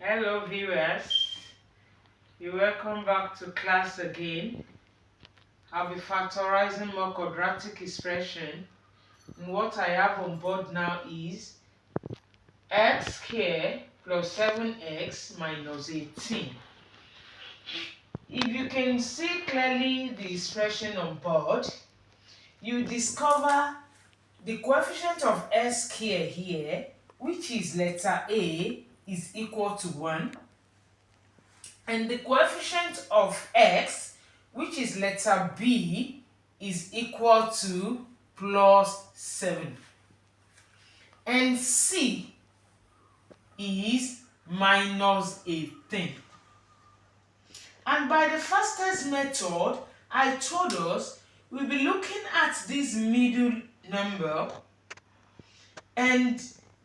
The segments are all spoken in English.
Hello viewers, you're welcome back to class again. I'll be factorizing more quadratic expression, and what I have on board now is x squared plus 7x minus 18. If you can see clearly the expression on board, you discover the coefficient of x squared here, which is letter A, is equal to 1. And the coefficient of x, which is letter B, is equal to plus 7. And C is minus 18. And by the fastest method, I told us we'll be looking at this middle number and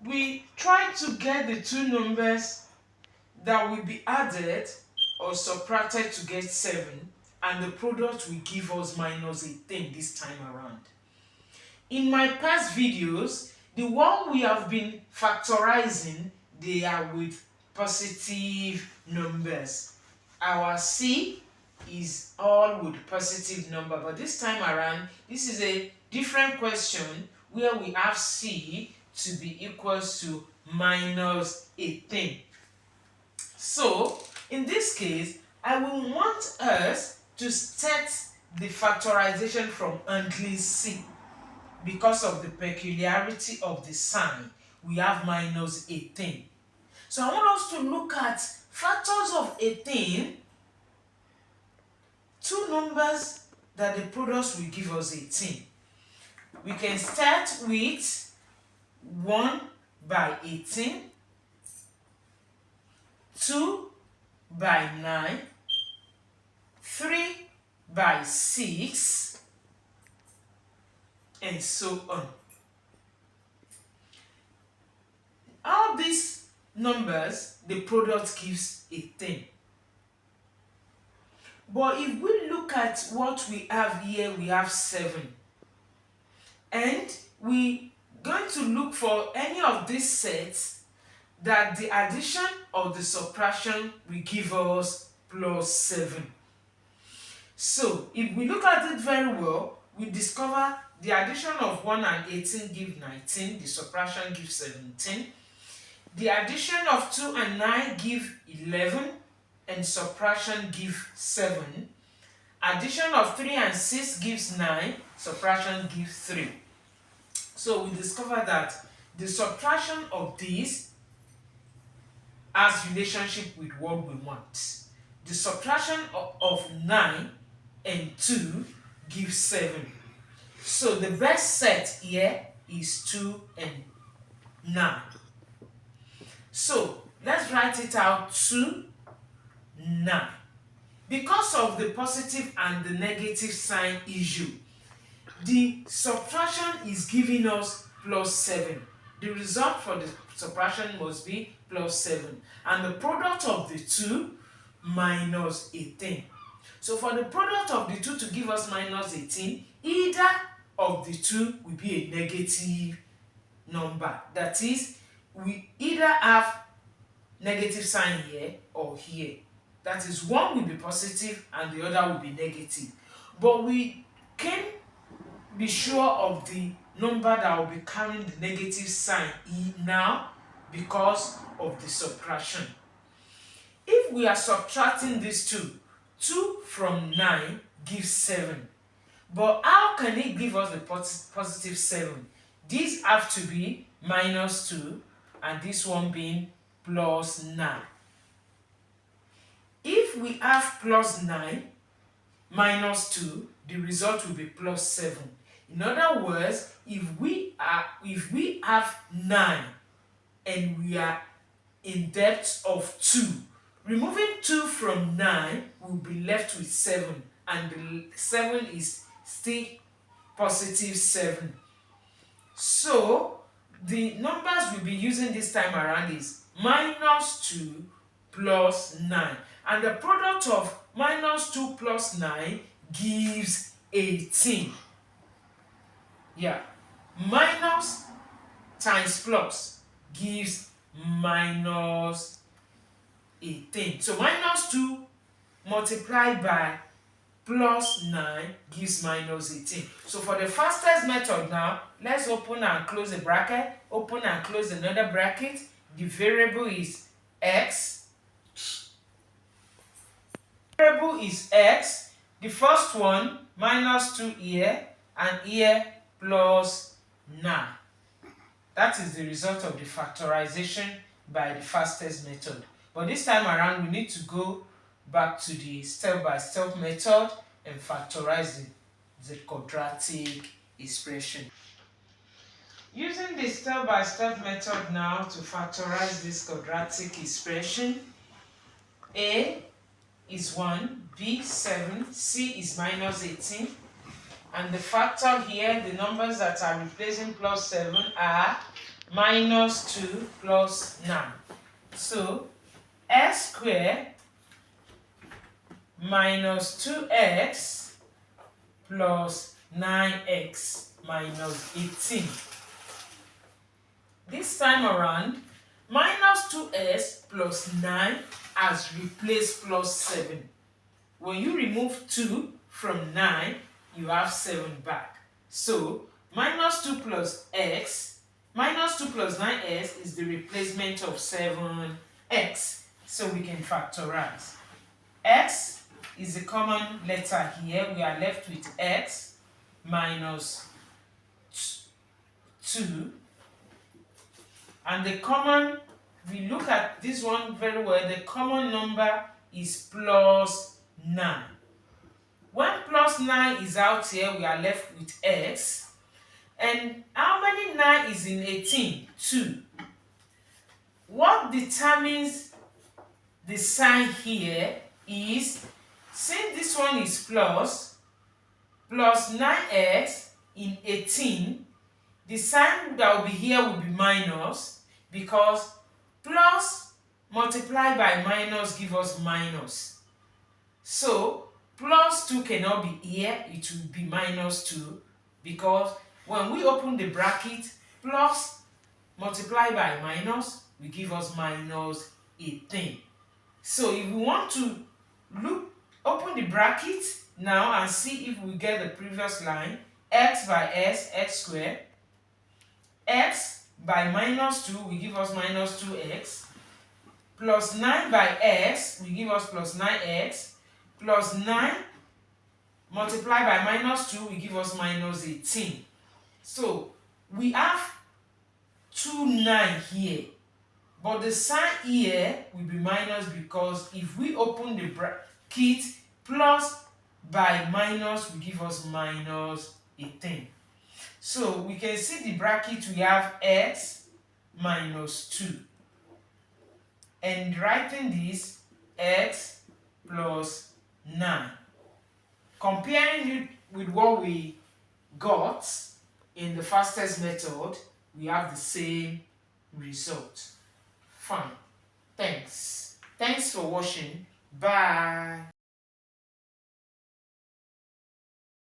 we try to get the two numbers that will be added or subtracted to get 7, and the product will give us minus 18 this time around. In my past videos, the one we have been factorizing, they are with positive numbers. Our C is all with positive number, but this time around, this is a different question where we have C to be equals to minus 18. So, in this case, I will want us to start the factorization from only C. Because of the peculiarity of the sign, we have minus 18. So I want us to look at factors of 18, two numbers that the products will give us 18. We can start with 1 by 18, 2 by 9, 3 by 6, and so on. All these numbers, the product gives 18. But if we look at what we have here, we have 7. And we're going to look for any of these sets that the addition or the subtraction will give us plus 7. So, if we look at it very well, we discover the addition of 1 and 18 gives 19, the subtraction gives 17. The addition of 2 and 9 gives 11, and subtraction gives 7. Addition of 3 and 6 gives 9, subtraction gives 3. So, we discover that the subtraction of these has relationship with what we want. The subtraction of 9 and 2 gives 7. So the best set here is 2 and 9. So let's write it out, 2, 9. Because of the positive and the negative sign issue, the subtraction is giving us plus 7. The result for the subtraction must be plus 7. And the product of the two, minus 18. So for the product of the two to give us minus 18, either of the two will be a negative number. That is, we either have negative sign here or here. That is, one will be positive and the other will be negative. But we can be sure of the number that will be carrying the negative sign now because of the subtraction. If we are subtracting these two, 2 from 9 gives 7. But how can it give us the positive 7? These have to be minus 2 and this one being plus 9. If we have plus 9 minus 2, the result will be plus 7. In other words, if we have 9 and we are in depth of 2, removing 2 from 9 will be left with 7, and the 7 is still positive 7. So the numbers we'll be using this time around is minus 2 plus 9, and the product of minus 2 plus 9 gives 18. Yeah, minus times plus gives minus 18. So minus 2 multiplied by plus 9 gives minus 18. So for the fastest method now, let's open and close a bracket, open and close another bracket. The variable is x. Variable is x. The first one, minus 2 here, and here plus 9. That is the result of the factorization by the fastest method. But this time around, we need to go back to the step-by-step method and factorize the quadratic expression. Using the step-by-step method now to factorize this quadratic expression, a is 1, b 7, c is minus 18, and the factor here, the numbers that are replacing plus 7 are minus 2 plus 9. So x squared minus 2x plus 9x minus 18. This time around, minus 2x plus 9 has replaced plus 7. When you remove 2 from 9, you have 7 back. So minus 2 plus x, minus 2 plus 9x is the replacement of 7x. So we can factorize. X is a common letter here. We are left with x minus 2. And the common, we look at this one very well, the common number is plus 9. When plus 9 is out here, we are left with x. And how many 9 is in 18? 2. What determines the sign here is, since this one is plus 9x in 18, the sign that will be here will be minus, because plus multiplied by minus give us minus. So plus 2 cannot be here, it will be minus 2, because when we open the bracket, plus multiplied by minus will give us minus 18. So if we want to open the bracket now and see if we get the previous line, x by s, x squared, x by minus 2 will give us minus 2x, plus 9 by x will give us plus 9x, plus 9 multiplied by minus 2 will give us minus 18. So we have 2 9 here, but the sign here will be minus, because if we open the bracket, plus by minus will give us minus 18. So we can see the bracket, we have x minus 2. And writing this, x plus 9. Comparing it with what we got in the fastest method, we have the same result. Fine. Thanks for watching. Bye.